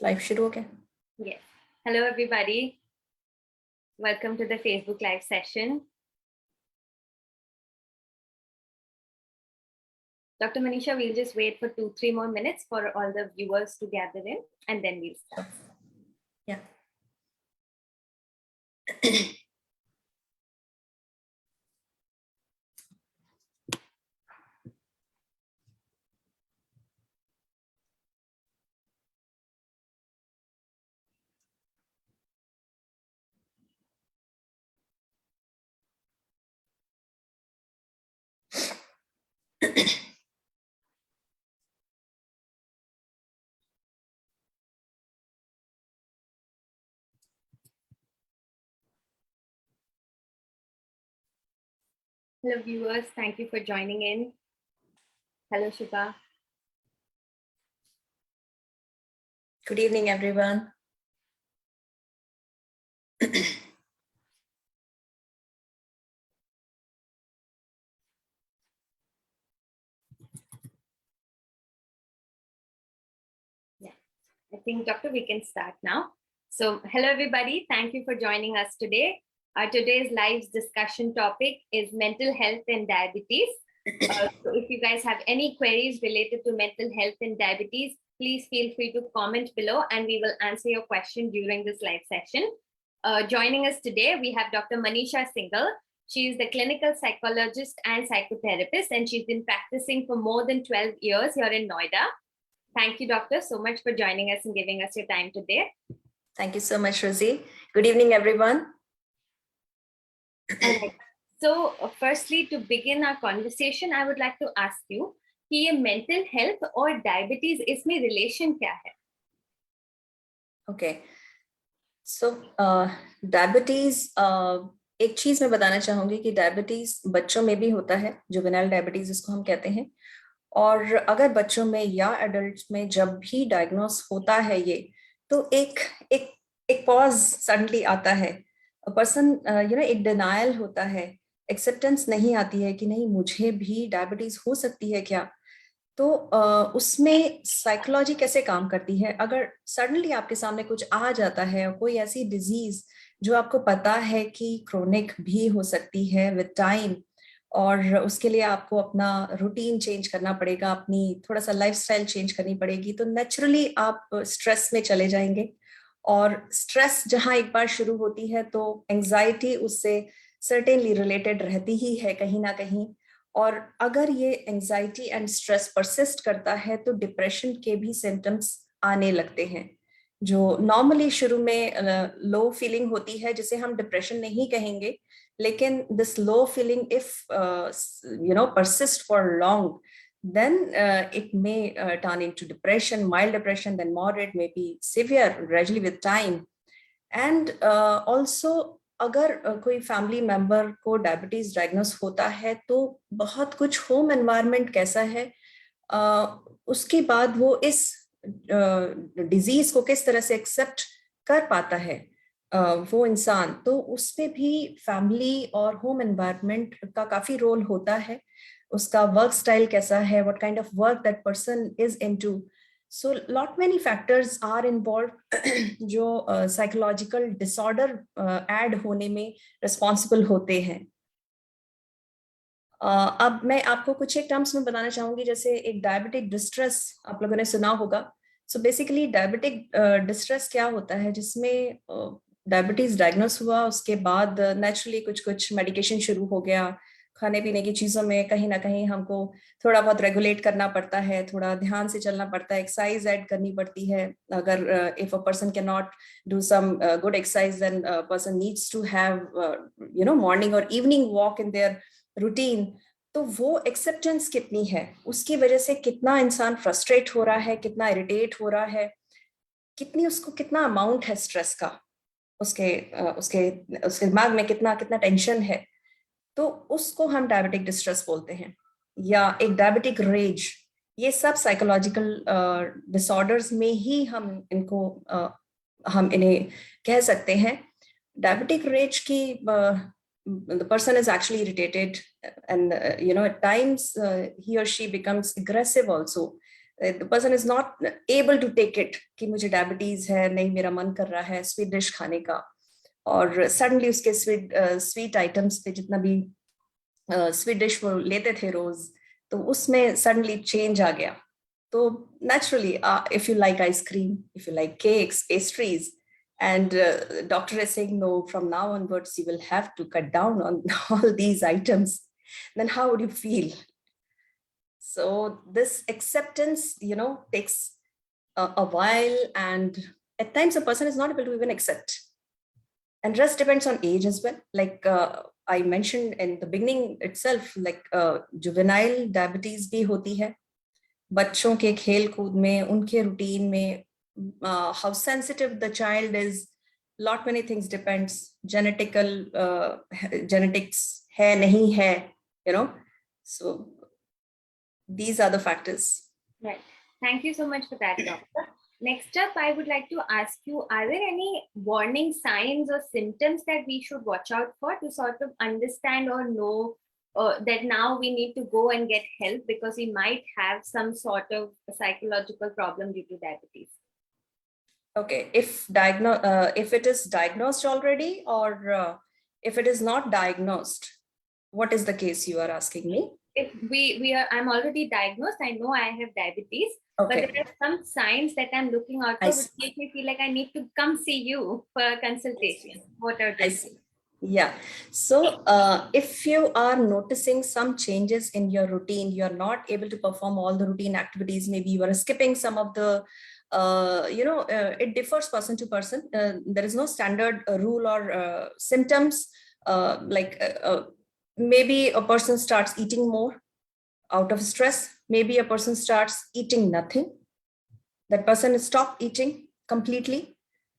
Live शुरू हो गया? Yes. Hello, everybody. Welcome to the Facebook Live session. Dr. Manisha, we'll just wait for 2-3 more minutes for all the viewers to gather in, and then we'll start. Yeah. Hello, viewers. Thank you for joining in. Hello, Shubha. Good evening, everyone. Yeah, I think, Doctor, we can start now. So, hello, everybody. Thank you for joining us today. Today's live discussion topic is mental health and diabetes. So if you guys have any queries related to mental health and diabetes, please feel free to comment below and we will answer your question during this live session. Joining us today, we have Dr. Manisha Singhal. She is the clinical psychologist and psychotherapist, and she's been practicing for more than 12 years here in Noida. Thank you, Doctor, so much for joining us and giving us your time today. Thank you so much, Rosie. Good evening, everyone. All right. So firstly, to begin our conversation, I would like to ask you कि ये mental health और diabetes इसमें relation क्या है? Okay. So diabetes, एक चीज मैं बताना चाहूंगी कि डायबिटीज बच्चों में भी होता है, जुवेनाइल डायबिटीज इसको हम कहते हैं। और अगर बच्चों में या एडल्ट में जब भी डायग्नोस होता है ये, तो एक एक एक पॉज सडनली आता है, पर्सन एक डिनायल होता है, एक्सेप्टेंस नहीं आती है कि नहीं मुझे भी डायबिटीज हो सकती है क्या। तो उसमें साइकोलॉजी कैसे काम करती है, अगर सडनली आपके सामने कुछ आ जाता है, कोई ऐसी डिजीज जो आपको पता है कि क्रोनिक भी हो सकती है विद टाइम, और उसके लिए आपको अपना रूटीन चेंज करना पड़ेगा, अपनी थोड़ा सा लाइफस्टाइल चेंज करनी पड़ेगी, तो नेचुरली आप स्ट्रेस में चले जाएंगे। और स्ट्रेस जहां एक बार शुरू होती है तो एंजाइटी उससे सर्टेनली रिलेटेड रहती ही है कहीं ना कहीं। और अगर ये एंजाइटी एंड स्ट्रेस परसिस्ट करता है तो डिप्रेशन के भी सिम्टम्स आने लगते हैं, जो नॉर्मली शुरू में लो फीलिंग होती है, जिसे हम डिप्रेशन नहीं कहेंगे, लेकिन this low feeling if persist for long, then it may turn into depression, mild depression, then moderate, maybe severe gradually with time. And also अगर कोई फैमिली मेंबर को डायबिटीज डायग्नोस होता है तो बहुत कुछ होम एनवायरनमेंट कैसा है, उसके बाद वो इस डिजीज को किस तरह से एक्सेप्ट कर पाता है वो इंसान, तो उसमें भी फैमिली और होम एनवायरनमेंट का काफी रोल होता है। उसका वर्क स्टाइल कैसा है, what kind of work that person is into, so lot many factors are involve जो साइकोलॉजिकल डिसऑर्डर ऐड होने में रिस्पॉन्सिबल होते हैं। अब मैं आपको कुछ एक टर्म्स में बताना चाहूंगी, जैसे एक डायबिटिक डिस्ट्रेस आप लोगों ने सुना होगा। सो बेसिकली डायबिटिक डिस्ट्रेस क्या होता है, जिसमें डायबिटीज डायग्नोस हुआ, उसके बाद नेचुरली कुछ कुछ मेडिकेशन शुरू हो गया, खाने पीने की चीजों में कहीं ना कहीं हमको थोड़ा बहुत रेगुलेट करना पड़ता है, थोड़ा ध्यान से चलना पड़ता है, एक्सरसाइज ऐड करनी पड़ती है। अगर if a person can not do some good exercise, then person needs to have morning और evening walk in their routine. तो वो एक्सेप्टेंस कितनी है, उसकी वजह से कितना इंसान फ्रस्ट्रेट हो रहा है, कितना इरिटेट हो रहा है, कितना अमाउंट है स्ट्रेस का, उसके उसके उसके दिमाग में कितना कितना टेंशन है, तो उसको हम डायबिटिक डिस्ट्रेस बोलते हैं। या एक डायबिटिक रेज, ये सब साइकोलॉजिकल डिसऑर्डर्स में ही हम इन्हें कह सकते हैं। डायबिटिक रेज की the person is actually irritated, and at times he or she becomes aggressive also. The person is not able to take it कि मुझे डायबिटीज है, नहीं मेरा मन कर रहा है स्वीट डिश खाने का, और सडनली उसके स्वीट आइटम्स पे जितना भी स्वीट डिश वो लेते थे रोज, तो उसमें सडनली चेंज आ गया. तो naturally if you like ice cream, if you like cakes, pastries, and doctor is saying no, from now onwards you will have to cut down on all these items, then how would you feel? So this acceptance takes a while, and at times a person is not able to even accept, and rest depends on age as well. Like I mentioned in the beginning itself, like juvenile diabetes bhi hoti hai बच्चों के खेल कूद में, उनके routine में, how sensitive the child is, lot many things depends, genetics है नहीं है, so these are the factors. Right. Thank you so much for that, doctor. Next up, I would like to ask you, are there any warning signs or symptoms that we should watch out for to sort of understand or know that now we need to go and get help because we might have some sort of psychological problem due to diabetes? Okay, if it is diagnosed already, or if it is not diagnosed, what is the case you are asking me? If I'm already diagnosed, I know I have diabetes, okay, but there are some signs that I'm looking out for which make me feel like I need to come see you for a consultation. What are those? Yeah, so if you are noticing some changes in your routine, you are not able to perform all the routine activities, maybe you are skipping some of the it differs person to person. There is no standard rule or symptoms, like maybe a person starts eating more out of stress, maybe a person starts eating nothing, that person stops eating completely,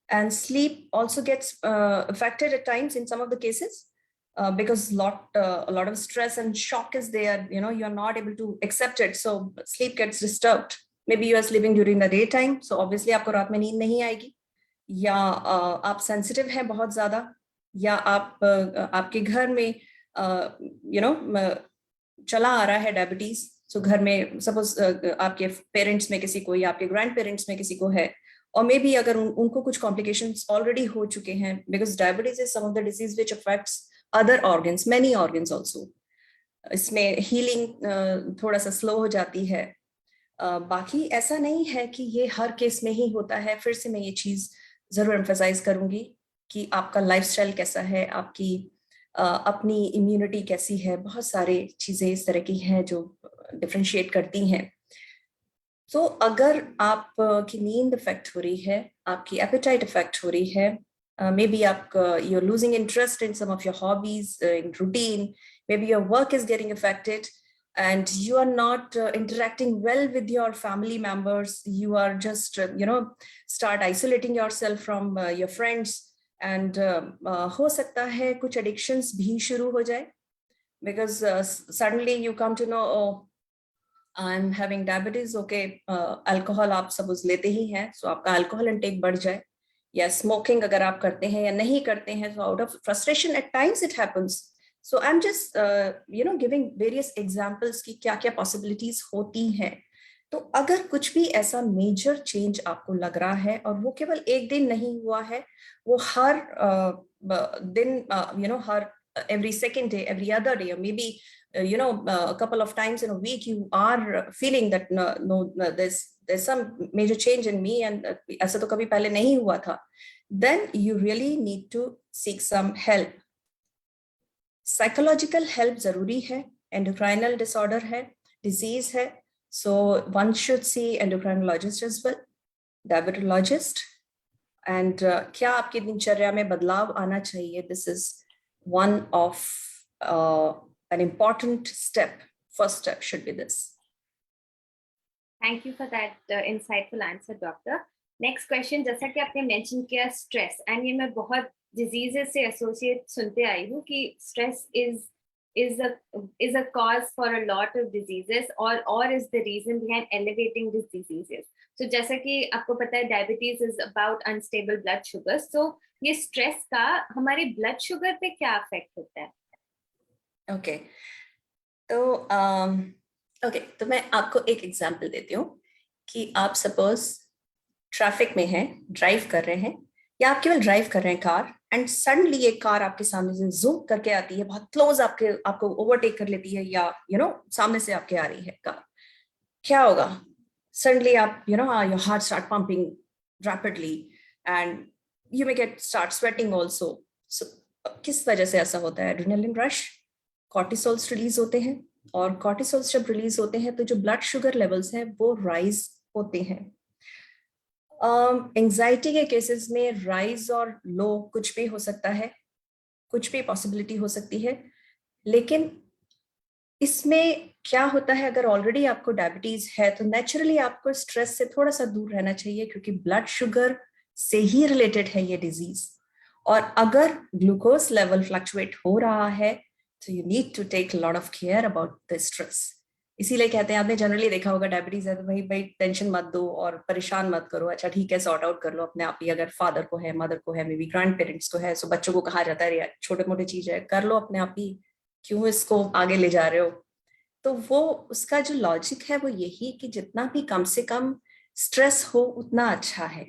and sleep also gets affected at times in some of the cases, because a lot of stress and shock is there, you're not able to accept it, so sleep gets disturbed. Maybe you are sleeping during the daytime, so obviously आपको रात में नींद नहीं आएगी, या आप sensitive हैं बहुत ज्यादा, या आपके घर में चला आ रहा है डायबिटीज, सो घर में सपोज आपके पेरेंट्स में किसी को, या आपके ग्रैंड पेरेंट्स में किसी को है, और मे बी अगर उनको कुछ कॉम्प्लिकेशंस ऑलरेडी हो चुके हैं, because diabetes is some of the disease which affects other organs, many organs also. इसमें हीलिंग थोड़ा सा स्लो हो जाती है. बाकी ऐसा नहीं है कि ये हर केस में ही होता है. फिर से मैं ये चीज जरूर एम्फसाइज करूंगी कि आपका लाइफस्टाइल कैसा है, आपकी अपनी इम्यूनिटी कैसी है, बहुत सारे चीजें इस तरह की हैं जो डिफरेंशिएट करती हैं. तो अगर आप की नींद इफेक्ट हो रही है, आपकी एपेटाइट इफेक्ट हो रही है, मे बी आप you are losing interest in some of your hobbies, in routine, may be your work is getting affected, and you are not interacting well with your family members, you are just start isolating yourself from your friends, and हो सकता है कुछ addictions भी शुरू हो जाए, because suddenly you come to know, oh, I'm having diabetes, okay, alcohol आप suppose लेते ही हैं, so आपका alcohol intake बढ़ जाए, या smoking अगर आप करते हैं या नहीं करते हैं, so out of frustration at times it happens. So I'm just giving various examples कि क्या क्या possibilities होती हैं. तो अगर कुछ भी ऐसा मेजर चेंज आपको लग रहा है, और वो केवल एक दिन नहीं हुआ है, वो हर दिन हर every second day, every other day, or maybe a couple of times in a week you are feeling that no there's some major change in me, and ऐसा तो कभी पहले नहीं हुआ था, then you really need to seek some help. Psychological help जरूरी है. Endocrinal disorder है, डिजीज है, so one should see endocrinologist as well, diabetologist. And क्या आपकी दिनचर्या में बदलाव आना चाहिए, this is one of an important step. First step should be this. Thank you for that insightful answer doctor. Next question, जैसा कि आपने मेंशन किया स्ट्रेस, एंड ये मैं बहुत डिजीजेस से एसोसिएट सुनते आई हूँ कि stress is a cause for a lot of diseases, or is the reason behind elevating these diseases. So जैसा कि आपको पता है diabetes is about unstable blood sugar. So ये stress का हमारे blood sugar पे क्या effect होता है? ओके, तो ओके, तो मैं आपको एक एग्जांपल देती हूँ कि आप सपोज ट्रैफिक में हैं, ड्राइव कर रहे हैं, या आप केवल ड्राइव कर रहे हैं कार, एंड सडनली एक कार आपके सामने से जूम करके आती है, बहुत क्लोज आपको ओवरटेक कर लेती है, या सामने से आपके आ रही है कार। क्या होगा? सडनली आप your heart start pumping rapidly, and you may get start sweating also. So किस वजह से ऐसा होता है? एड्रेनलिन रश, कॉर्टिसोल्स रिलीज होते हैं, और कॉर्टिसोल्स जब रिलीज होते हैं तो जो ब्लड शुगर लेवल्स हैं वो राइज होते हैं। एंजाइटी के केसेस में राइज और लो कुछ भी हो सकता है, कुछ भी पॉसिबिलिटी हो सकती है, लेकिन इसमें क्या होता है, अगर ऑलरेडी आपको डायबिटीज है तो नेचुरली आपको स्ट्रेस से थोड़ा सा दूर रहना चाहिए, क्योंकि ब्लड शुगर से ही रिलेटेड है ये डिजीज। और अगर ग्लूकोज लेवल फ्लक्चुएट हो रहा है तो you need to take lot of care about the stress. इसीलिए कहते हैं, आपने जनरली देखा होगा, डायबिटीज है तो भाई भाई टेंशन मत दो और परेशान मत करो, अच्छा ठीक है सॉर्ट आउट कर लो अपने आप ही। अगर फादर को है, मदर को है, मे बी ग्रैंड पेरेंट्स को है, सो बच्चों को कहा जाता है यार छोटे मोटे चीज है कर लो अपने आप ही, क्यों इसको आगे ले जा रहे हो? तो वो उसका जो लॉजिक है वो यही कि जितना भी कम से कम स्ट्रेस हो उतना अच्छा है।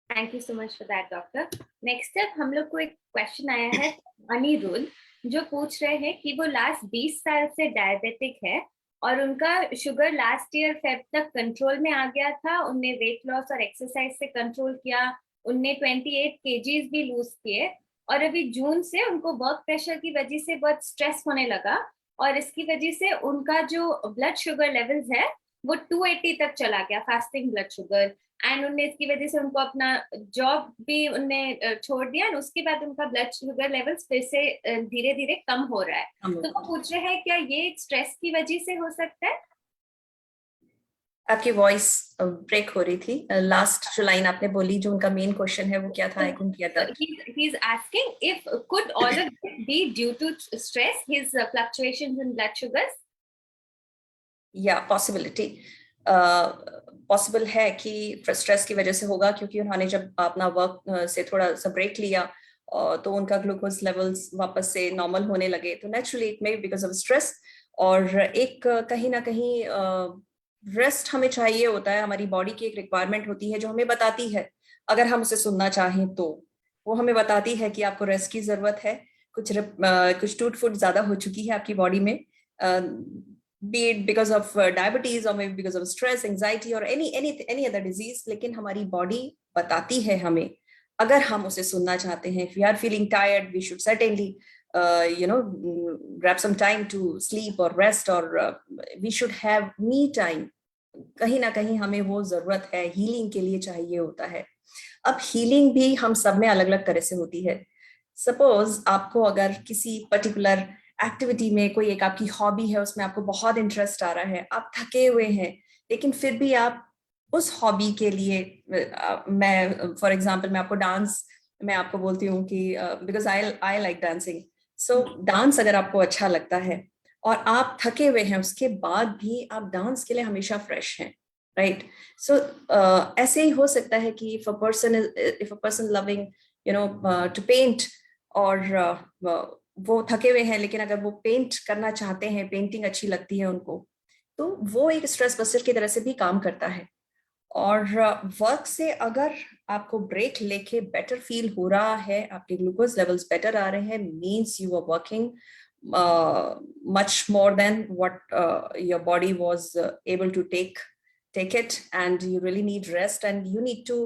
Thank you so much for that doctor. Next up हम लोग को एक क्वेश्चन आया है अनिरुद्ध, जो पूछ रहे हैं कि वो लास्ट 20 साल से डायबिटिक है और उनका शुगर लास्ट ईयर फेब तक कंट्रोल में आ गया था। उनने वेट लॉस और एक्सरसाइज से कंट्रोल किया, उनने 28 केजीज भी लूज किए, और अभी जून से उनको वर्क प्रेशर की वजह से बहुत स्ट्रेस होने लगा, और इसकी वजह से उनका जो ब्लड शुगर लेवल्स है वो 280 तक चला गया, फास्टिंग ब्लड शुगर। एंड उनने इसकी वजह से उनको अपना जॉब भी उनने छोड़ दिया, और उसके बाद उनका ब्लड शुगर लेवल्स फिर से धीरे धीरे कम हो रहा है। तो वो पूछ रहे हैं क्या ये स्ट्रेस की वजह से हो सकता है? आपकी वॉइस ब्रेक हो रही थी, लास्ट जो लाइन आपने बोली, जो उनका मेन क्वेश्चन है वो क्या था? I couldn't hear that. He's asking if could all of this be due to stress, his fluctuations in blood sugars? या पॉसिबिलिटी पॉसिबल है कि स्ट्रेस की वजह से होगा, क्योंकि उन्होंने जब अपना वर्क से थोड़ा सा ब्रेक लिया तो उनका ग्लूकोज लेवल्स वापस से नॉर्मल होने लगे, तो naturally it may because of stress. और एक कहीं ना कहीं रेस्ट हमें चाहिए होता है, हमारी बॉडी की एक रिक्वायरमेंट होती है जो हमें बताती है, अगर हम उसे सुनना चाहें तो वो हमें बताती है कि आपको रेस्ट की जरूरत है। कुछ टूट फूट ज्यादा हो चुकी है आपकी बॉडी में, be it because of diabetes or maybe because of stress, anxiety or any other disease, लेकिन हमारी बॉडी बताती है हमें, अगर हम उसे सुनना चाहते हैं। If we are feeling tired, we should certainly grab some time to sleep or rest, or we should have me time। कहीं ना कहीं हमें वो जरूरत है, हीलिंग के लिए चाहिए होता है। अब हीलिंग भी हम सब में अलग अलग तरह से होती है। सपोज आपको अगर किसी पर्टिकुलर एक्टिविटी में कोई एक आपकी हॉबी है, उसमें आपको बहुत इंटरेस्ट आ रहा है, आप थके हुए हैं, लेकिन फिर भी आप उस हॉबी के लिए मैं फॉर एग्जांपल मैं आपको डांस, मैं आपको बोलती हूँ कि because I like dancing, so dance अगर आपको अच्छा लगता है और आप थके हुए हैं, उसके बाद भी आप डांस के लिए हमेशा फ्रेश हैं, राइट? सो ऐसे ही हो सकता है कि if a person loving to paint, और वो थके हुए हैं, लेकिन अगर वो पेंट करना चाहते हैं, पेंटिंग अच्छी लगती है उनको, तो वो एक स्ट्रेस बस्टर की तरह से भी काम करता है। और वर्क से अगर आपको ब्रेक लेके बेटर फील हो रहा है, आपके ग्लूकोज लेवल्स बेटर आ रहे हैं, means you are working much more than what your body was able to take it, and you really need rest, and you need to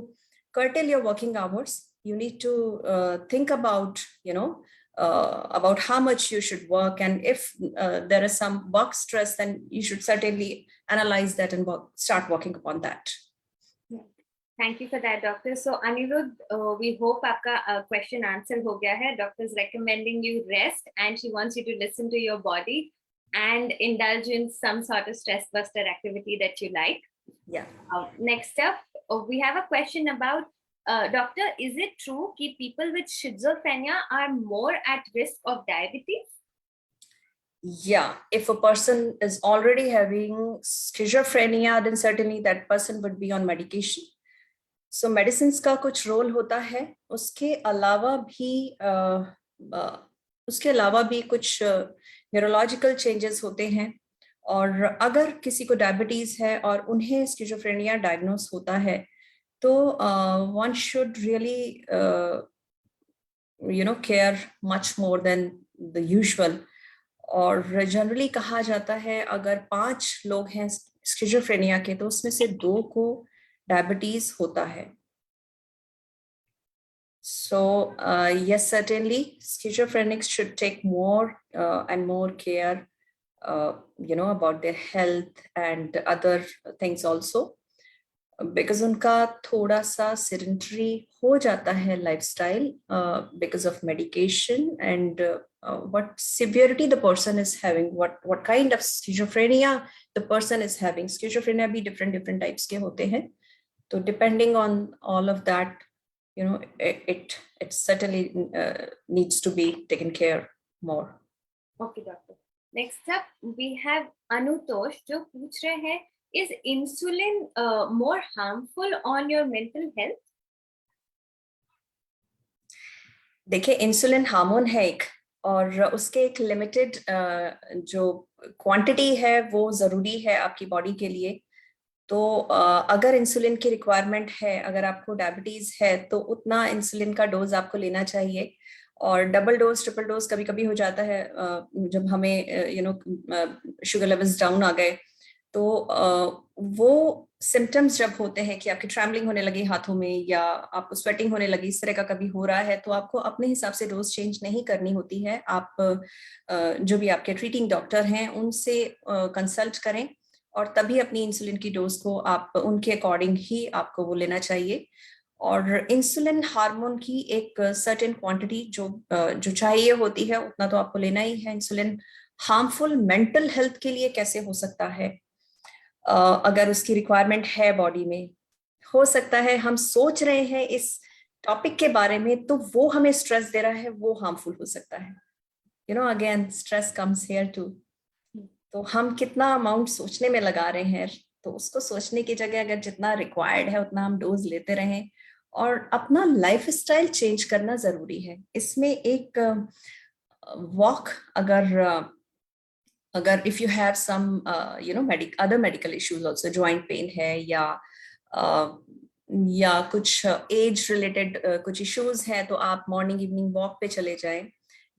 curtail your working hours. You need to think about about how much you should work, and if there is some work stress, then you should certainly analyze that and start working upon that. Thank you for that, doctor. So Anirudh, we hope आपका question answer हो गया है. Doctor is recommending you rest, and she wants you to listen to your body and indulge in some sort of stress buster activity that you like. Yeah. Next up, we have a question about doctor, is it true that people with schizophrenia are more at risk of diabetes? Yeah, if a person is already having schizophrenia, then certainly that person would be on medication. So medicine का कुछ role होता है, उसके अलावा भी कुछ neurological changes होते हैं। और अगर किसी को डायबिटीज है और उन्हें स्किज़ोफ्रेनिया डायग्नोस होता है, तो one should really care much more than the usual. और जनरली कहा जाता है अगर 5 लोग हैं स्किज़ोफ्रेनिया के, तो उसमें से 2 को डायबिटीज होता है। So, yes, certainly, schizophrenics should take more and more care, about their health and other things also, because उनका थोड़ा सा sedentary हो जाता है lifestyle because of medication and what severity the person is having, what kind of schizophrenia the person is having. Schizophrenia भी different types के होते हैं, तो depending on all of that, it certainly needs to be taken care more. Okay, doctor. Next up, we have Anutosh जो पूछ रहे हैं, is insulin more harmful on your mental health? देखिए, इंसुलिन हार्मोन है एक, और उसके एक लिमिटेड जो क्वांटिटी है वो जरूरी है आपकी बॉडी के लिए। तो अगर इंसुलिन की रिक्वायरमेंट है, अगर आपको डायबिटीज है, तो उतना इंसुलिन का डोज आपको लेना चाहिए। और डबल डोज ट्रिपल डोज कभी कभी हो जाता है जब हमें शुगर लेवल्स डाउन आ गए, तो वो सिम्टम्स जब होते हैं कि आपकी ट्रैवलिंग होने लगी हाथों में, या आपको स्वेटिंग होने लगी, इस तरह का कभी हो रहा है, तो आपको अपने हिसाब से डोज चेंज नहीं करनी होती है। आप जो भी आपके ट्रीटिंग डॉक्टर हैं उनसे कंसल्ट करें, और तभी अपनी इंसुलिन की डोज को आप उनके अकॉर्डिंग ही आपको वो लेना चाहिए। और इंसुलिन हार्मोन की एक सर्टेन क्वांटिटी जो चाहिए होती है, उतना तो आपको लेना ही है। इंसुलिन हार्मफुल मेंटल हेल्थ के लिए कैसे हो सकता है? अगर उसकी रिक्वायरमेंट है बॉडी में, हो सकता है हम सोच रहे हैं इस टॉपिक के बारे में, तो वो हमें स्ट्रेस दे रहा है, वो हार्मफुल हो सकता है। Again stress comes here too. तो हम कितना अमाउंट सोचने में लगा रहे हैं, तो उसको सोचने की जगह अगर जितना रिक्वायर्ड है उतना हम डोज लेते रहें, और अपना लाइफ स्टाइल चेंज करना जरूरी है। इसमें एक वॉक, अगर if you have some other medical issues also, joint pain है, या कुछ एज रिलेटेड कुछ इश्यूज हैं, तो आप मॉर्निंग इवनिंग वॉक पे चले जाएं,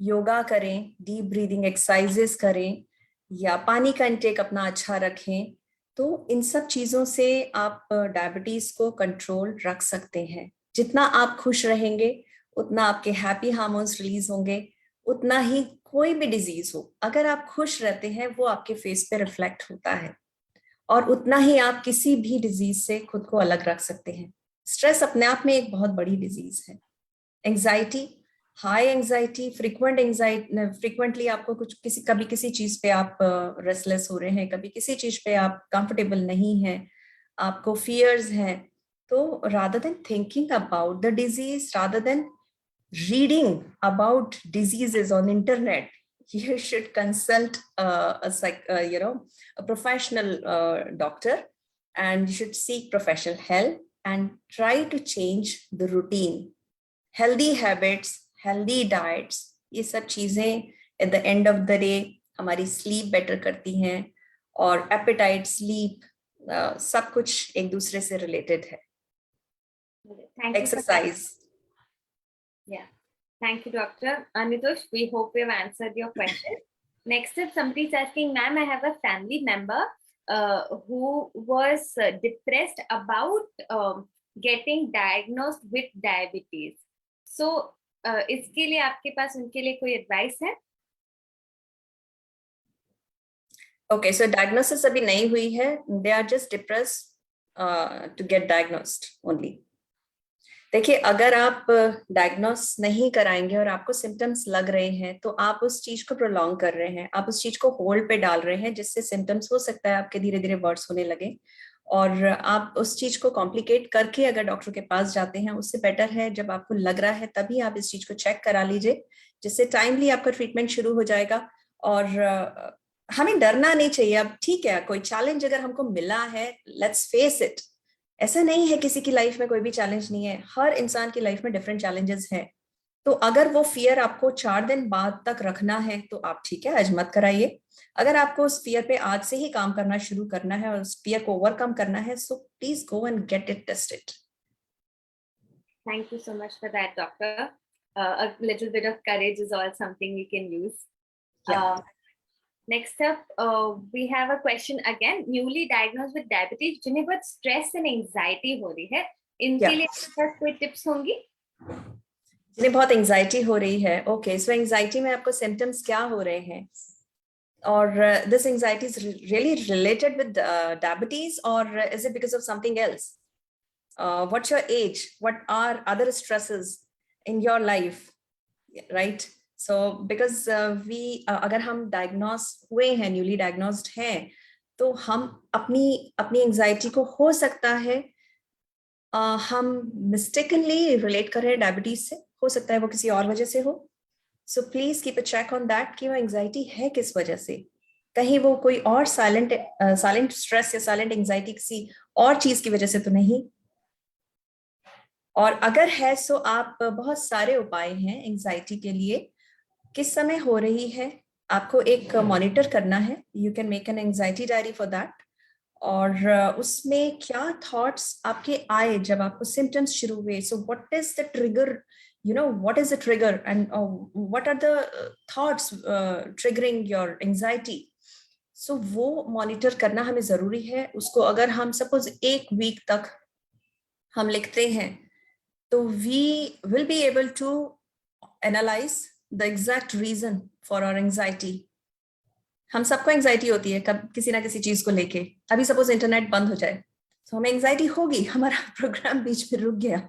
योगा करें, डीप ब्रीदिंग एक्सरसाइजेस करें, या पानी का इंटेक अपना अच्छा रखें। तो इन सब चीजों से आप डायबिटीज को कंट्रोल रख सकते हैं। जितना आप खुश रहेंगे, उतना आपके हैप्पी हार्मोन्स रिलीज होंगे, उतना ही कोई भी डिजीज हो, अगर आप खुश रहते हैं वो आपके फेस पे रिफ्लेक्ट होता है, और उतना ही आप किसी भी डिजीज से खुद को अलग रख सकते हैं। स्ट्रेस अपने आप में एक बहुत बड़ी डिजीज है। एंजाइटी, हाई एंजाइटी, फ्रिक्वेंटली आपको कभी किसी चीज पे आप रेस्टलेस हो रहे हैं, कभी किसी चीज पे आप कंफर्टेबल नहीं है, आपको फियर्स हैं, तो rather than thinking about the disease, rather than reading about diseases on internet, you should consult a professional doctor, and you should seek professional help and try to change the routine. Healthy habits, healthy diets, ये सब चीजें at the end of the day हमारी sleep better करती हैं, और appetite, sleep, सब कुछ एक दूसरे से related है। Exercise. Yeah. Thank you, Dr. Anutosh. We hope we have answered your question. Next up, somebody is asking, ma'am, I have a family member who was depressed about getting diagnosed with diabetes. So, इसके लिए आपके पास उनके लिए कोई advice है? Okay, so diagnosis अभी नहीं हुई है. They are just depressed to get diagnosed only. देखिए, अगर आप डायग्नोस नहीं कराएंगे और आपको सिम्टम्स लग रहे हैं, तो आप उस चीज को प्रोलॉन्ग कर रहे हैं, आप उस चीज को होल्ड पे डाल रहे हैं, जिससे सिम्टम्स हो सकता है आपके धीरे धीरे वर्स होने लगे, और आप उस चीज को कॉम्प्लिकेट करके अगर डॉक्टर के पास जाते हैं, उससे बेटर है जब आपको लग रहा है तभी आप इस चीज को चेक करा लीजिए, जिससे टाइमली आपका ट्रीटमेंट शुरू हो जाएगा। और हमें डरना नहीं चाहिए। अब ठीक है, कोई चैलेंज अगर हमको मिला है, लेट्स फेस इट ऐसा नहीं है किसी की लाइफ में कोई भी चैलेंज नहीं है, हर इंसान की लाइफ में डिफरेंट चैलेंजेस है। तो अगर वो फियर आपको 4 दिन बाद तक रखना है तो आप ठीक है, आज मत कराइए। अगर आपको उस फियर पे आज से ही काम करना शुरू करना है और उस फियर को ओवरकम करना है, so please go and get it tested. Thank you so much for that, doctor. A little bit of courage is all something we can use. Yeah. Next up, we have a question again. Newly diagnosed with diabetes, जिन्हें बहुत stress and anxiety हो रही है, इनके लिए आपके पास कोई tips होंगी? जिन्हें बहुत एंजाइटी हो रही है, ओके, सो एंजाइटी में आपको सिम्टम्स क्या हो रहे हैं? और this anxiety is really related with diabetes, or is it because of something else? What's your age? What are other stresses in your life, right? So because अगर हम डायग्नोस हुए हैं, न्यूली डायग्नोस्ड हैं, तो हम अपनी एंजाइटी को हो सकता है हम मिस्टेकनली रिलेट कर रहे हैं डायबिटीज से, हो सकता है वो किसी और वजह से हो। So please keep a check on that कि वो एंजाइटी है किस वजह से, कहीं वो कोई और साइलेंट स्ट्रेस या साइलेंट एंजाइटी किसी और चीज की वजह से तो नहीं। और अगर है सो आप, बहुत सारे उपाय हैं एंजाइटी के लिए। किस समय हो रही है आपको एक मॉनिटर करना है, you can make an anxiety diary for that. और उसमें क्या थॉट्स आपके आए जब आपको सिम्टम्स शुरू हुए, so what is the trigger, you know, what is the trigger and what are the thoughts triggering your anxiety? So वो मॉनिटर करना हमें जरूरी है। उसको अगर हम सपोज 1 वीक तक हम लिखते हैं, तो we will be able to analyze the exact reason for our anxiety. हम सबको एंजाइटी होती है कब किसी ना किसी चीज को लेके। अभी सपोज इंटरनेट बंद हो जाए तो हमें एंजाइटी होगी, हमारा प्रोग्राम बीच में रुक गया,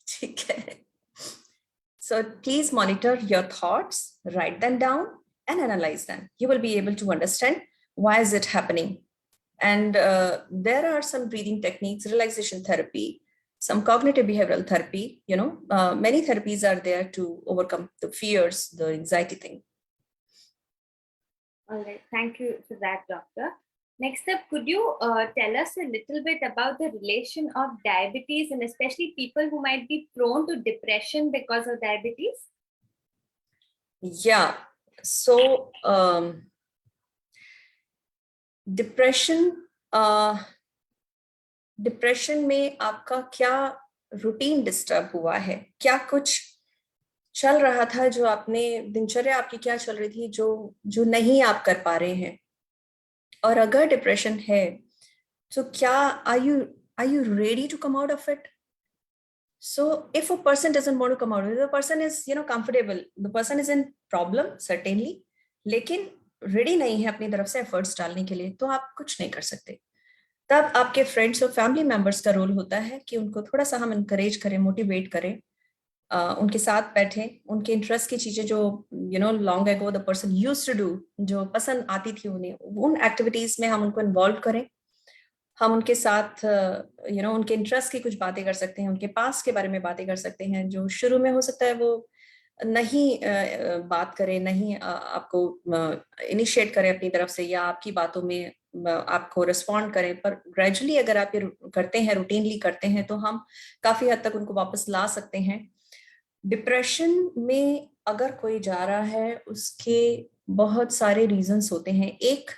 ठीक है। So please monitor your thoughts, write them down and analyze them. You will be able to understand why is it happening. And there are some breathing techniques, relaxation therapy, some cognitive behavioral therapy, you know, many therapies are there to overcome the fears, the anxiety thing. All right, thank you for that, doctor. Next up, could you tell us a little bit about the relation of diabetes and especially people who might be prone to depression because of diabetes? Yeah, so depression में आपका क्या routine disturb हुआ है, क्या कुछ चल रहा था जो आपने, दिनचर्या आपकी क्या चल रही थी जो नहीं आप कर पा रहे हैं? और अगर डिप्रेशन है तो क्या are you ready to come out of it? So if a person doesn't want to come out, the person is, you know, comfortable, the person is in problem certainly, लेकिन रेडी नहीं है अपनी तरफ से efforts डालने के लिए, तो आप कुछ नहीं कर सकते। तब आपके फ्रेंड्स और फैमिली मेंबर्स का रोल होता है कि उनको थोड़ा सा हम इनकरेज करें, मोटिवेट करें, उनके साथ बैठें, उनके इंटरेस्ट की चीजें जो you know long ago the person used to do, जो पसंद आती थी उन्हें, उन एक्टिविटीज में हम उनको इन्वॉल्व करें। हम उनके साथ यू नो उनके इंटरेस्ट की कुछ बातें कर सकते हैं, उनके पास के बारे में बातें कर सकते हैं, जो शुरू में हो सकता है वो नहीं बात करें, नहीं आपको इनिशिएट करें अपनी तरफ से, या आपकी बातों में आपको रिस्पॉन्ड करें, पर ग्रेजुअली अगर आप ये करते हैं, रूटीनली करते हैं, तो हम काफी हद तक उनको वापस ला सकते हैं। डिप्रेशन में अगर कोई जा रहा है, उसके बहुत सारे रीजंस होते हैं। एक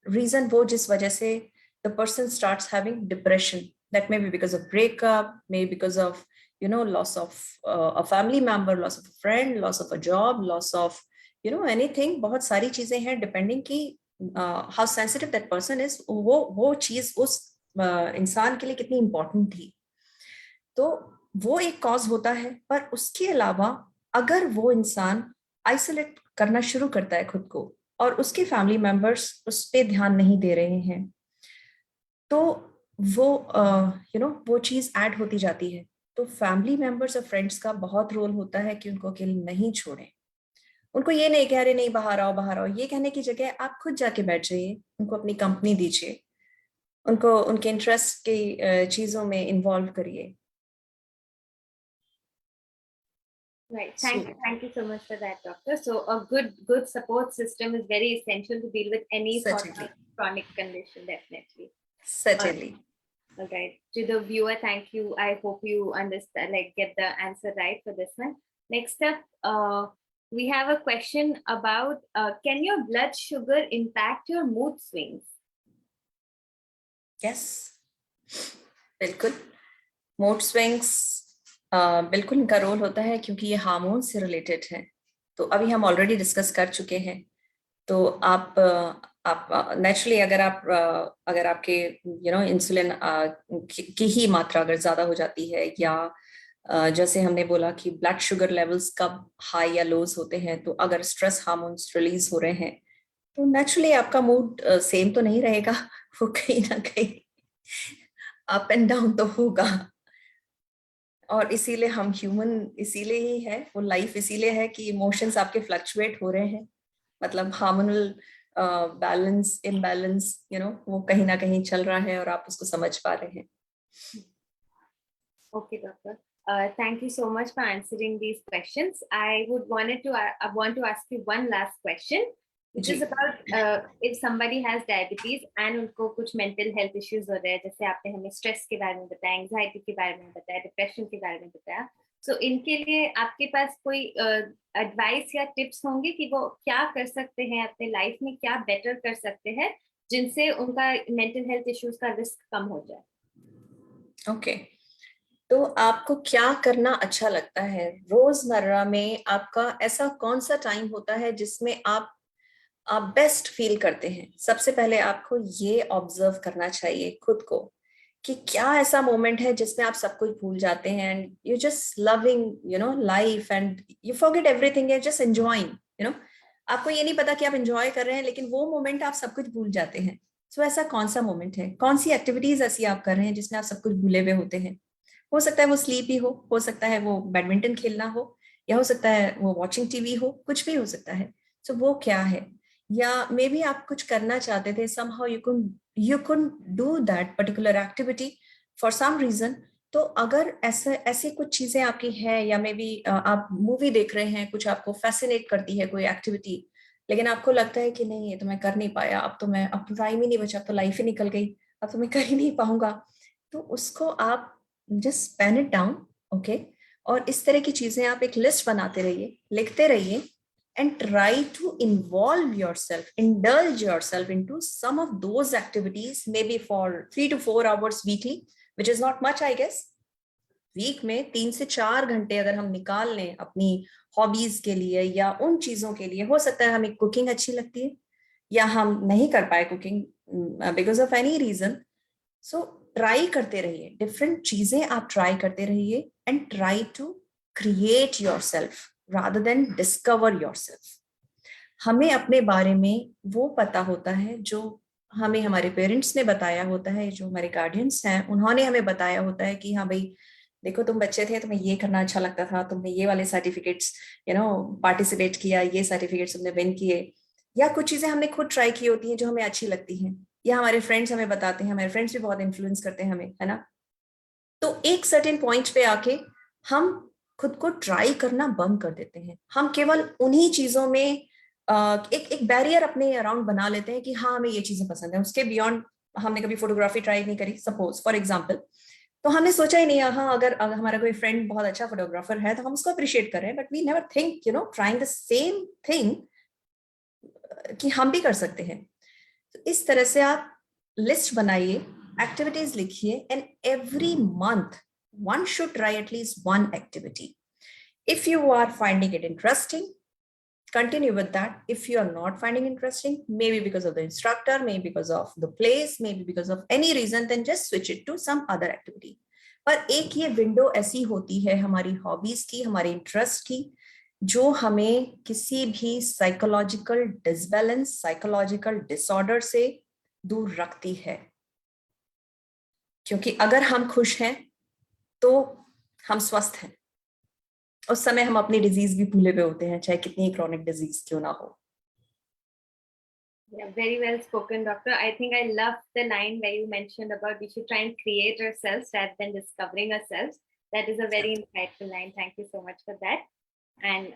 रीजन वो जिस वजह से the person starts having depression, that may be because of breakup, maybe because of, you know, loss of a family member, loss of a friend, loss of a job, loss of, you know, anything। बहुत सारी चीजें हैं depending कि how sensitive that person is, वो चीज उस इंसान के लिए कितनी इंपॉर्टेंट थी, तो वो एक कॉज होता है। पर उसके अलावा अगर वो इंसान आइसोलेट करना शुरू करता है खुद को, और उसके फैमिली मेंबर्स उस पर ध्यान नहीं दे रहे हैं, तो वो यू नो वो चीज ऐड होती जाती है। तो फैमिली मेंबर्स और फ्रेंड्स का बहुत रोल होता है कि उनको अकेले नहीं छोड़ें, उनको ये नहीं कह रहे नहीं बाहर आओ, ये कहने की जगह आप खुद जाके बैठ जाइए, उनको अपनी कंपनी दीजिए, उनको उनके इंटरेस्ट की चीजों में इन्वॉल्व करिए। Right. Thank you so much for that, doctor. So a good support system is very essential to deal with any sort of chronic condition, definitely. Certainly. All right. To the viewer, thank you. I hope you understand, like get the answer right for this one. Next up, we have a question about can your blood sugar impact your mood swings? Yes, बिल्कुल. Mood swings बिल्कुल इनका role होता है क्योंकि ये hormone से related है. तो अभी हम ऑलरेडी डिस्कस कर चुके हैं. तो आप नेचुरली अगर आपके इंसुलिन की ही मात्रा अगर ज्यादा हो जाती है, या जैसे हमने बोला कि ब्लड शुगर लेवल्स कब हाई या लोज होते हैं, तो अगर स्ट्रेस हार्मोन्स रिलीज हो रहे हैं तो नेचुरली आपका मूड सेम तो नहीं रहेगा. वो कहीं ना कहीं अप एंड डाउन तो होगा. और इसीलिए हम ह्यूमन इसीलिए ही है, वो लाइफ इसीलिए है कि इमोशंस आपके फ्लक्चुएट हो रहे हैं. मतलब हार्मोनल बैलेंस इम्बैलेंस वो कहीं ना कहीं चल रहा है और आप उसको समझ पा रहे हैं. Okay, doctor. Thank you so much for answering these questions. I want to ask you one last question, which is about if somebody has diabetes and उनको कुछ mental health issues हो रहे हैं, जैसे आपने हमें stress के बारे में बताया, anxiety के बारे में बताया, depression के बारे में बताया. So इनके लिए आपके पास कोई advice या tips होंगे कि वो क्या कर सकते हैं अपने life में, क्या better कर सकते हैं जिनसे उनका mental health issues का risk कम हो जाए? Okay. तो आपको क्या करना अच्छा लगता है रोजमर्रा में? आपका ऐसा कौन सा टाइम होता है जिसमें आप बेस्ट फील करते हैं? सबसे पहले आपको ये ऑब्जर्व करना चाहिए खुद को कि क्या ऐसा मोमेंट है जिसमें आप सब कुछ भूल जाते हैं and you just loving life and you forget everything, you just enjoying. आपको ये नहीं पता कि आप एंजॉय कर रहे हैं, लेकिन वो मोमेंट आप सब कुछ भूल जाते हैं. सो ऐसा कौन सा मोमेंट है? कौन सी एक्टिविटीज ऐसी आप कर रहे हैं जिसमें आप सब कुछ भूले हुए होते हैं? हो सकता है वो स्लीप ही हो सकता है वो बैडमिंटन खेलना हो, या हो सकता है वो वॉचिंग टीवी हो, कुछ भी हो सकता है. सो वो क्या है? या मे बी आप कुछ करना चाहते थे, somehow you couldn't do that particular activity for some reason. तो अगर ऐसे कुछ चीजें आपकी है, या मे बी आप मूवी देख रहे हैं, कुछ आपको फैसिनेट करती है कोई एक्टिविटी, लेकिन आपको लगता है कि नहीं ये तो मैं कर नहीं पाया, अब तो टाइम ही नहीं बचा, अब तो लाइफ ही निकल गई, अब तो मैं कर ही नहीं पाऊंगा. तो उसको आप just pen it down. Okay. और इस तरह की चीजें आप एक लिस्ट बनाते रहिए, लिखते रहिए, and try to involve yourself, indulge yourself into some of those activities, maybe for 3 to 4 hours weekly, which is not much, I guess. Week में 3 से 4 घंटे अगर हम निकाल लें अपनी हॉबीज के लिए या उन चीजों के लिए, हो सकता है हमें कुकिंग अच्छी लगती है या हम नहीं कर पाए cooking because of any reason. So try करते रहिए, डिफरेंट चीजें आप ट्राई करते रहिए and try to create yourself rather than discover yourself. हमें अपने बारे में वो पता होता है जो हमें हमारे पेरेंट्स ने बताया होता है, जो हमारे गार्डियंस हैं उन्होंने हमें बताया होता है कि हाँ भाई देखो तुम बच्चे थे, तुम्हें ये करना अच्छा लगता था, तुमने ये वाले सर्टिफिकेट्स पार्टिसिपेट किया, ये सर्टिफिकेट्स तुमने विन किए. या कुछ चीजें हमने खुद ट्राई की होती हैं जो हमें अच्छी लगती हैं, या हमारे फ्रेंड्स हमें बताते हैं, हमारे फ्रेंड्स भी बहुत इन्फ्लुएंस करते हैं हमें, है ना. तो एक सर्टेन पॉइंट पे आके हम खुद को ट्राई करना बंद कर देते हैं. हम केवल उन्हीं चीजों में एक बैरियर अपने अराउंड बना लेते हैं कि हाँ हमें ये चीजें पसंद है, उसके बियॉन्ड हमने कभी फोटोग्राफी ट्राई नहीं करी सपोज फॉर एग्जाम्पल. तो हमने सोचा ही नहीं हाँ अगर हमारा कोई फ्रेंड बहुत अच्छा फोटोग्राफर है तो हम उसको अप्रिशिएट कर रहे हैं, but we never think trying the same thing कि हम भी कर सकते हैं. तो इस तरह से आप लिस्ट बनाइए, एक्टिविटीज लिखिए, and every month one should try at least one activity. If you are finding it interesting, continue with that. If you are not finding interesting, maybe because of the instructor, maybe because of the place, maybe because of any reason, then just switch it to some other activity. पर एक ये window ऐसी होती है हमारी hobbies की, हमारे interest की, जो हमें किसी भी साइकोलॉजिकल डिसबैलेंस, साइकोलॉजिकल डिसऑर्डर से दूर रखती है. क्योंकि अगर हम खुश हैं तो हम स्वस्थ हैं. उस समय हम अपनी डिजीज भी भूले हुए होते हैं, चाहे कितनी क्रॉनिक डिजीज क्यों ना हो. Yeah, very well spoken, doctor. I think I love the line where you mentioned about we should try and create ourselves rather than discovering ourselves. That is a very insightful line. Thank you so much for that. And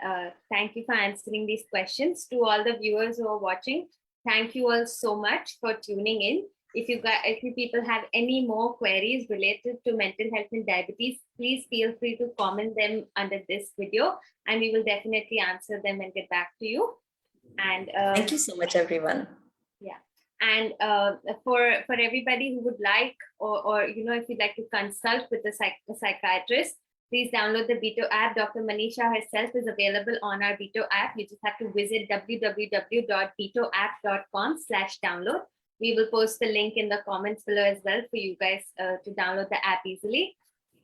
thank you for answering these questions. To all the viewers who are watching, thank you all so much for tuning in. If you people have any more queries related to mental health and diabetes, please feel free to comment them under this video, and we will definitely answer them and get back to you. And thank you so much, everyone. Yeah. And for everybody who would like, or if you'd like to consult with a psychiatrist, please download the Beto app. Dr. Manisha herself is available on our Beto app. You just have to visit www.betoapp.com/download. We will post the link in the comments below as well for you guys to download the app easily.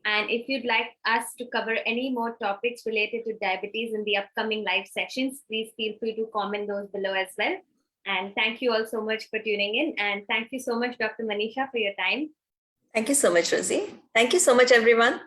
And if you'd like us to cover any more topics related to diabetes in the upcoming live sessions, please feel free to comment those below as well. And thank you all so much for tuning in. And thank you so much, Dr. Manisha, for your time. Thank you so much, Rosie. Thank you so much, everyone.